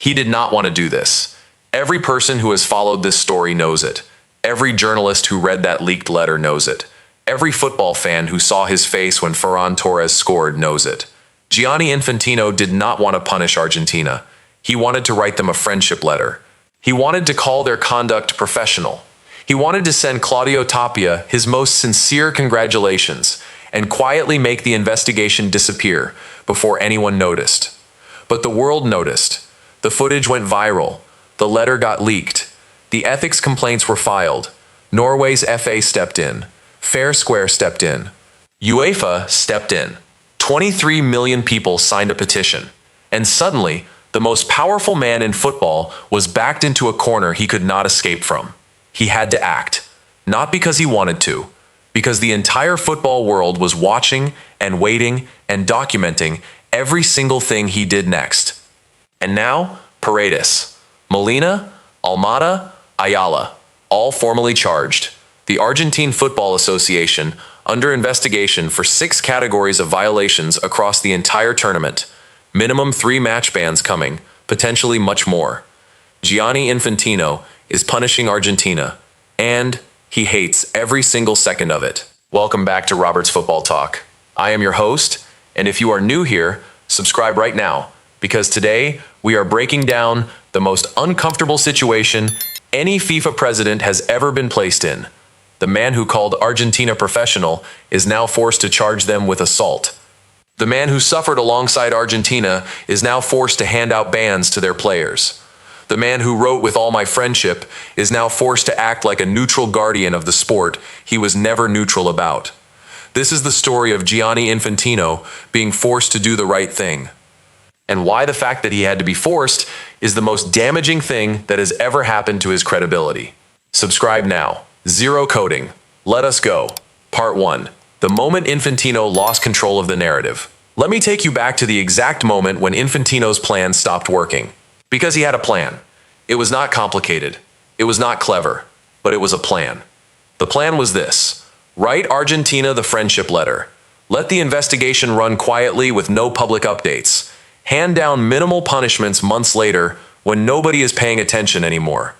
He did not want to do this. Every person who has followed this story knows it. Every journalist who read that leaked letter knows it. Every football fan who saw his face when Ferran Torres scored knows it. Gianni Infantino did not want to punish Argentina. He wanted to write them a friendship letter. He wanted to call their conduct professional. He wanted to send Claudio Tapia his most sincere congratulations and quietly make the investigation disappear before anyone noticed. But the world noticed. The footage went viral. The letter got leaked. The ethics complaints were filed. Norway's FA stepped in. Fair Square stepped in. UEFA stepped in. 23 million people signed a petition. And suddenly, the most powerful man in football was backed into a corner he could not escape from. He had to act. Not because he wanted to, because the entire football world was watching and waiting and documenting every single thing he did next. And now, Paredes, Molina, Almada, Ayala, all formally charged. The Argentine Football Association under investigation for 6 categories of violations across the entire tournament. Minimum 3 match bans coming, potentially much more. Gianni Infantino is punishing Argentina, and he hates every single second of it. Welcome back to Robert's Football Talk. I am your host, and if you are new here, subscribe right now, because today we are breaking down the most uncomfortable situation any FIFA president has ever been placed in. The man who called Argentina professional is now forced to charge them with assault. The man who suffered alongside Argentina is now forced to hand out bans to their players. The man who wrote with all my friendship is now forced to act like a neutral guardian of the sport he was never neutral about. This is the story of Gianni Infantino being forced to do the right thing. And why the fact that he had to be forced is the most damaging thing that has ever happened to his credibility. Subscribe now. Zero coding. Let us go. Part 1. The moment Infantino lost control of the narrative. Let me take you back to the exact moment when Infantino's plan stopped working. Because he had a plan. It was not complicated. It was not clever. But it was a plan. The plan was this. Write Argentina the friendship letter. Let the investigation run quietly with no public updates. Hand down minimal punishments months later when nobody is paying attention anymore.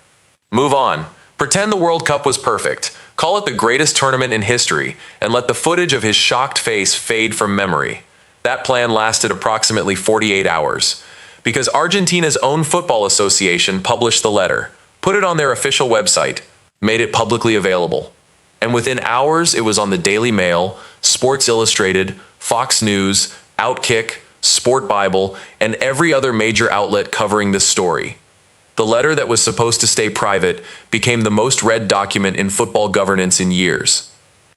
Move on. Pretend the World Cup was perfect. Call it the greatest tournament in history, and let the footage of his shocked face fade from memory. That plan lasted approximately 48 hours. Because Argentina's own football association published the letter, put it on their official website, made it publicly available. And within hours, it was on the Daily Mail, Sports Illustrated, Fox News, Outkick, Sport Bible, and every other major outlet covering this story. The letter that was supposed to stay private became the most read document in football governance in years.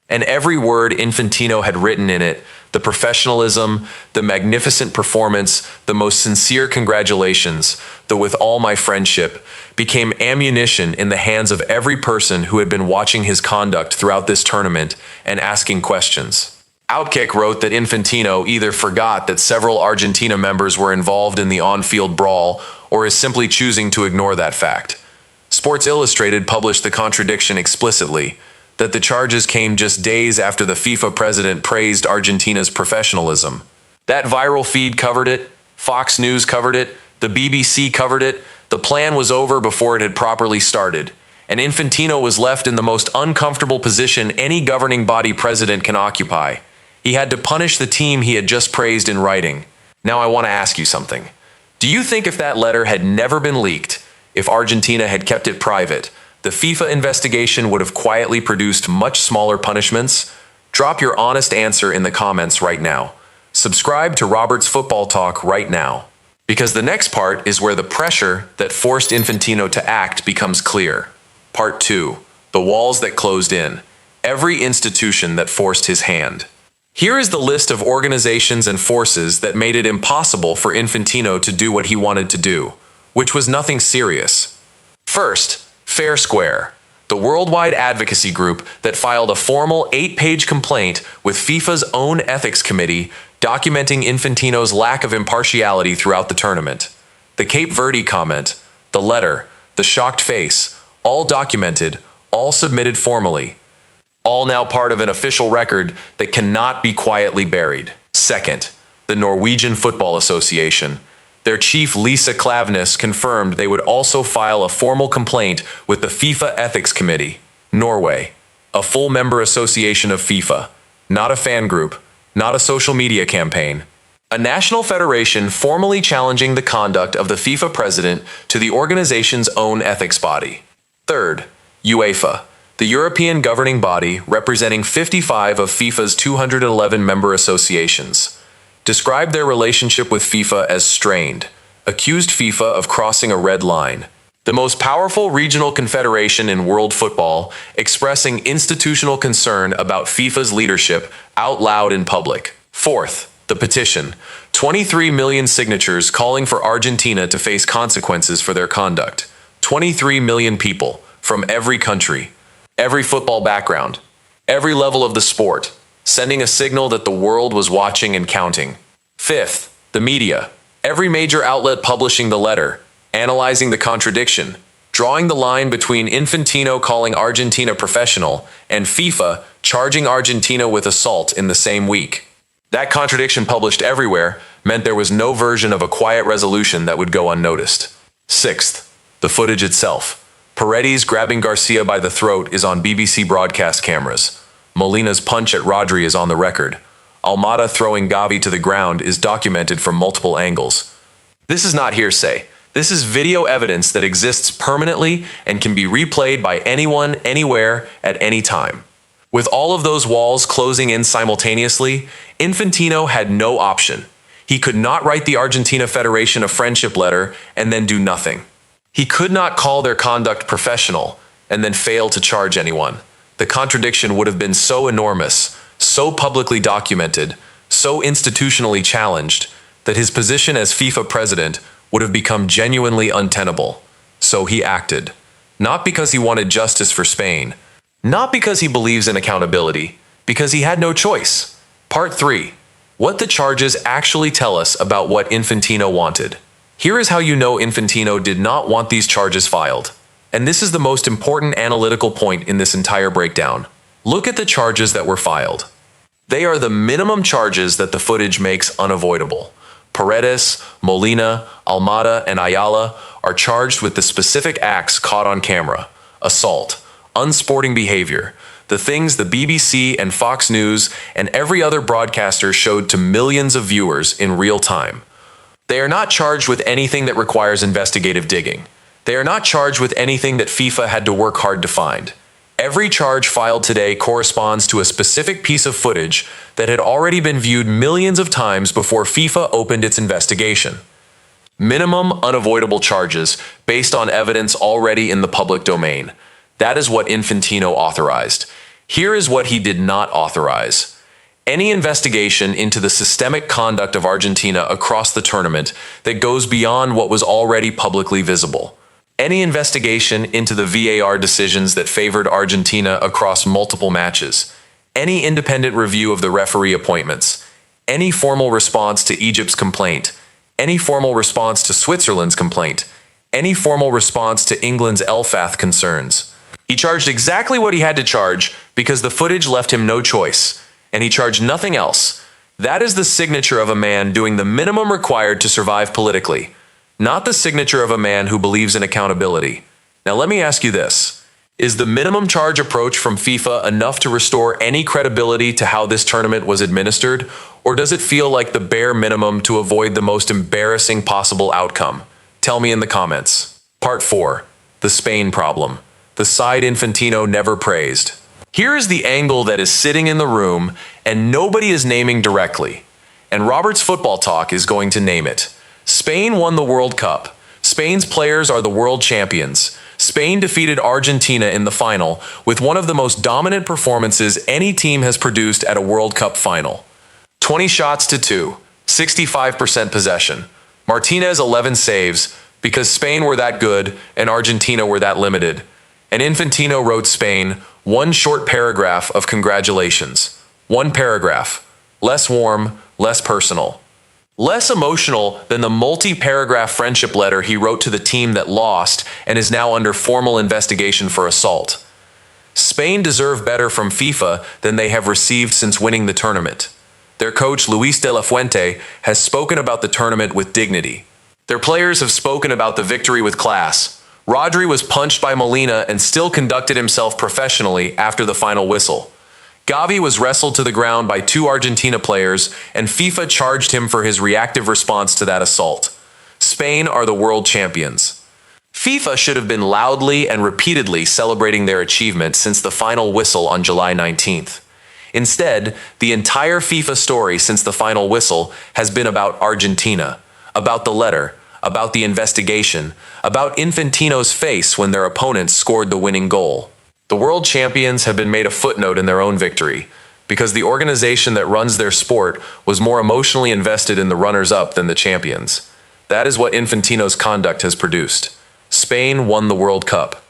And every word Infantino had written in it, the professionalism, the magnificent performance, the most sincere congratulations, the with all my friendship, became ammunition in the hands of every person who had been watching his conduct throughout this tournament and asking questions. Outkick wrote that Infantino either forgot that several Argentina members were involved in the on-field brawl or is simply choosing to ignore that fact. Sports Illustrated published the contradiction explicitly, that the charges came just days after the FIFA president praised Argentina's professionalism. That viral feed covered it, Fox News covered it, the BBC covered it, the plan was over before it had properly started, and Infantino was left in the most uncomfortable position any governing body president can occupy. He had to punish the team he had just praised in writing. Now I want to ask you something. Do you think if that letter had never been leaked, if Argentina had kept it private, the FIFA investigation would have quietly produced much smaller punishments? Drop your honest answer in the comments right now. Subscribe to Robert's Football Talk right now. Because the next part is where the pressure that forced Infantino to act becomes clear. Part 2. The walls that closed in. Every institution that forced his hand. Here is the list of organizations and forces that made it impossible for Infantino to do what he wanted to do, which was nothing serious. First, Fair Square, the worldwide advocacy group that filed a formal 8-page complaint with FIFA's own ethics committee documenting Infantino's lack of impartiality throughout the tournament. The Cape Verde comment, the letter, the shocked face, all documented, all submitted formally. All now part of an official record that cannot be quietly buried. Second, the Norwegian Football Association. Their chief Lisa Klaveness confirmed they would also file a formal complaint with the FIFA Ethics Committee, Norway, a full member association of FIFA, not a fan group, not a social media campaign. A national federation formally challenging the conduct of the FIFA president to the organization's own ethics body. Third, UEFA, the European governing body representing 55 of FIFA's 211 member associations, described their relationship with FIFA as strained, accused FIFA of crossing a red line. The most powerful regional confederation in world football, expressing institutional concern about FIFA's leadership out loud in public. Fourth, the petition. 23 million signatures calling for Argentina to face consequences for their conduct. 23 million people from every country, every football background, every level of the sport, sending a signal that the world was watching and counting. Fifth, the media. Every major outlet publishing the letter, analyzing the contradiction, drawing the line between Infantino calling Argentina professional and FIFA charging Argentina with assault in the same week. That contradiction published everywhere meant there was no version of a quiet resolution that would go unnoticed. Sixth, the footage itself. Paredes grabbing Garcia by the throat is on BBC broadcast cameras. Molina's punch at Rodri is on the record. Almada throwing Gavi to the ground is documented from multiple angles. This is not hearsay. This is video evidence that exists permanently and can be replayed by anyone, anywhere, at any time. With all of those walls closing in simultaneously, Infantino had no option. He could not write the Argentina Federation a friendship letter and then do nothing. He could not call their conduct professional and then fail to charge anyone. The contradiction would have been so enormous, so publicly documented, so institutionally challenged, that his position as FIFA president would have become genuinely untenable. So he acted. Not because he wanted justice for Spain, not because he believes in accountability, because he had no choice. Part 3. What the charges actually tell us about what Infantino wanted. Here is how you know Infantino did not want these charges filed. And this is the most important analytical point in this entire breakdown. Look at the charges that were filed. They are the minimum charges that the footage makes unavoidable. Paredes, Molina, Almada, and Ayala are charged with the specific acts caught on camera: assault, unsporting behavior, the things the BBC and Fox News and every other broadcaster showed to millions of viewers in real time. They are not charged with anything that requires investigative digging. They are not charged with anything that FIFA had to work hard to find. Every charge filed today corresponds to a specific piece of footage that had already been viewed millions of times before FIFA opened its investigation. Minimum unavoidable charges based on evidence already in the public domain. That is what Infantino authorized. Here is what he did not authorize. Any investigation into the systemic conduct of Argentina across the tournament that goes beyond what was already publicly visible. Any investigation into the VAR decisions that favored Argentina across multiple matches. Any independent review of the referee appointments. Any formal response to Egypt's complaint. Any formal response to Switzerland's complaint. Any formal response to England's Elfath concerns. He charged exactly what he had to charge because the footage left him no choice. And he charged nothing else. That is the signature of a man doing the minimum required to survive politically, not the signature of a man who believes in accountability. Now let me ask you this. Is the minimum charge approach from FIFA enough to restore any credibility to how this tournament was administered, or does it feel like the bare minimum to avoid the most embarrassing possible outcome? Tell me in the comments. Part 4. The Spain problem. The side Infantino never praised. Here is the angle that is sitting in the room and nobody is naming directly. And Robert's Football Talk is going to name it. Spain won the World Cup. Spain's players are the world champions. Spain defeated Argentina in the final with one of the most dominant performances any team has produced at a World Cup final. 20 shots to 2, 65% possession. Martinez 11 saves because Spain were that good and Argentina were that limited. And Infantino wrote Spain one short paragraph of congratulations. One paragraph. Less warm, less personal. Less emotional than the multi-paragraph friendship letter he wrote to the team that lost and is now under formal investigation for assault. Spain deserve better from FIFA than they have received since winning the tournament. Their coach Luis de la Fuente has spoken about the tournament with dignity. Their players have spoken about the victory with class. Rodri was punched by Molina and still conducted himself professionally after the final whistle. Gavi was wrestled to the ground by two Argentina players, and FIFA charged him for his reactive response to that assault. Spain are the world champions. FIFA should have been loudly and repeatedly celebrating their achievement since the final whistle on July 19th. Instead, the entire FIFA story since the final whistle has been about Argentina, about the letter, about the investigation, about Infantino's face when their opponents scored the winning goal. The world champions have been made a footnote in their own victory, because the organization that runs their sport was more emotionally invested in the runners-up than the champions. That is what Infantino's conduct has produced. Spain won the World Cup.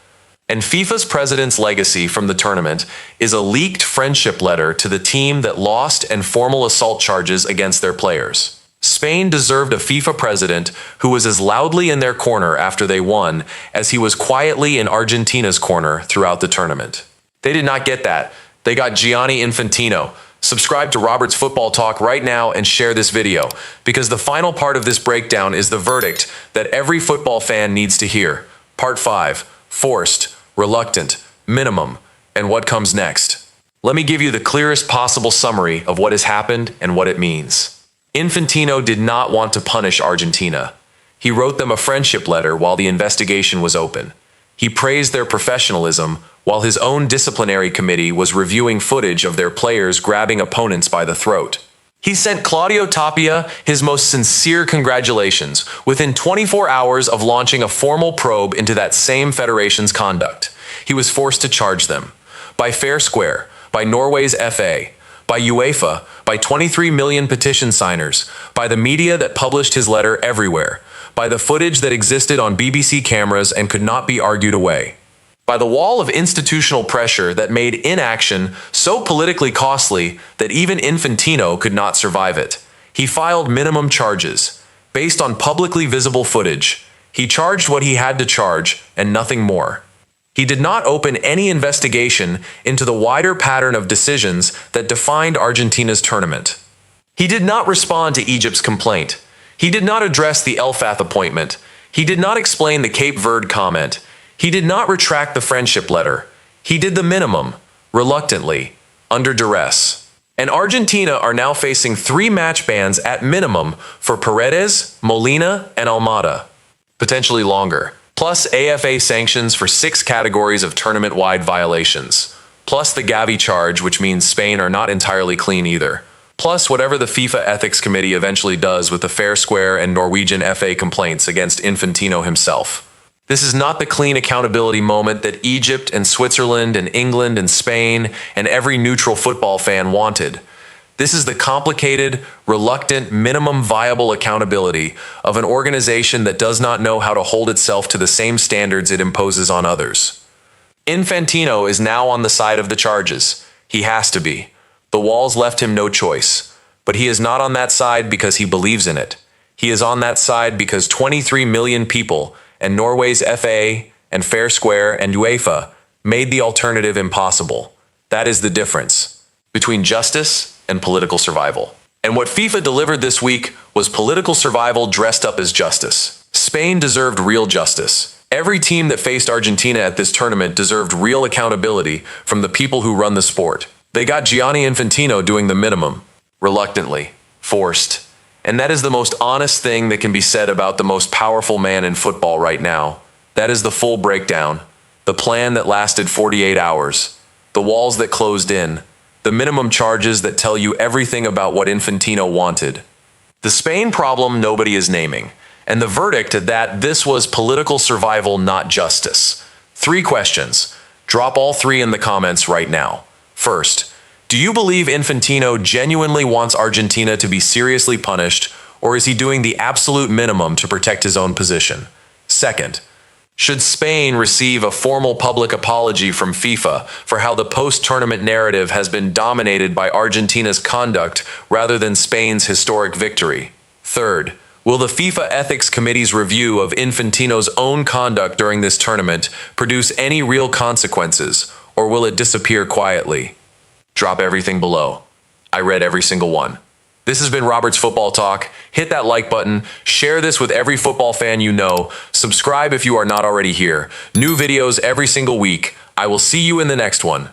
And FIFA's president's legacy from the tournament is a leaked friendship letter to the team that lost and formal assault charges against their players. Spain deserved a FIFA president who was as loudly in their corner after they won as he was quietly in Argentina's corner throughout the tournament. They did not get that. They got Gianni Infantino. Subscribe to Robert's Football Talk right now and share this video, because the final part of this breakdown is the verdict that every football fan needs to hear. Part 5. Forced, reluctant, minimum, and what comes next. Let me give you the clearest possible summary of what has happened and what it means. Infantino did not want to punish Argentina. He wrote them a friendship letter while the investigation was open. He praised their professionalism while his own disciplinary committee was reviewing footage of their players grabbing opponents by the throat. He sent Claudio Tapia his most sincere congratulations within 24 hours of launching a formal probe into that same federation's conduct. He was forced to charge them. By fair square, by Norway's FA, by UEFA, by 23 million petition signers, by the media that published his letter everywhere, by the footage that existed on BBC cameras and could not be argued away, by the wall of institutional pressure that made inaction so politically costly that even Infantino could not survive it. He filed minimum charges. Based on publicly visible footage, he charged what he had to charge and nothing more. He did not open any investigation into the wider pattern of decisions that defined Argentina's tournament. He did not respond to Egypt's complaint. He did not address the Elfath appointment. He did not explain the Cape Verde comment. He did not retract the friendship letter. He did the minimum, reluctantly, under duress. And Argentina are now facing 3 match bans at minimum for Paredes, Molina, and Almada, potentially longer, plus AFA sanctions for 6 categories of tournament-wide violations, plus the Gavi charge, which means Spain are not entirely clean either, plus whatever the FIFA Ethics Committee eventually does with the Fair Square and Norwegian FA complaints against Infantino himself. This is not the clean accountability moment that Egypt and Switzerland and England and Spain and every neutral football fan wanted. This is the complicated, reluctant, minimum viable accountability of an organization that does not know how to hold itself to the same standards it imposes on others. Infantino is now on the side of the charges. He has to be. The walls left him no choice. But he is not on that side because he believes in it. He is on that side because 23 million people and Norway's FA and Fair Square and UEFA made the alternative impossible. That is the difference between justice and political survival. And what FIFA delivered this week was political survival dressed up as justice. Spain deserved real justice. Every team that faced Argentina at this tournament deserved real accountability from the people who run the sport. They got Gianni Infantino doing the minimum, reluctantly, forced. And that is the most honest thing that can be said about the most powerful man in football right now. That is the full breakdown. The plan that lasted 48 hours. The walls that closed in. The minimum charges that tell you everything about what Infantino wanted. The Spain problem nobody is naming. And the verdict that this was political survival, not justice. 3 questions. Drop all 3 in the comments right now. First, do you believe Infantino genuinely wants Argentina to be seriously punished, or is he doing the absolute minimum to protect his own position? Second, should Spain receive a formal public apology from FIFA for how the post-tournament narrative has been dominated by Argentina's conduct rather than Spain's historic victory? Third, will the FIFA Ethics Committee's review of Infantino's own conduct during this tournament produce any real consequences, or will it disappear quietly? Drop everything below. I read every single one. This has been Robert's Football Talk. Hit that like button, share this with every football fan you know, subscribe if you are not already here. New videos every single week. I will see you in the next one.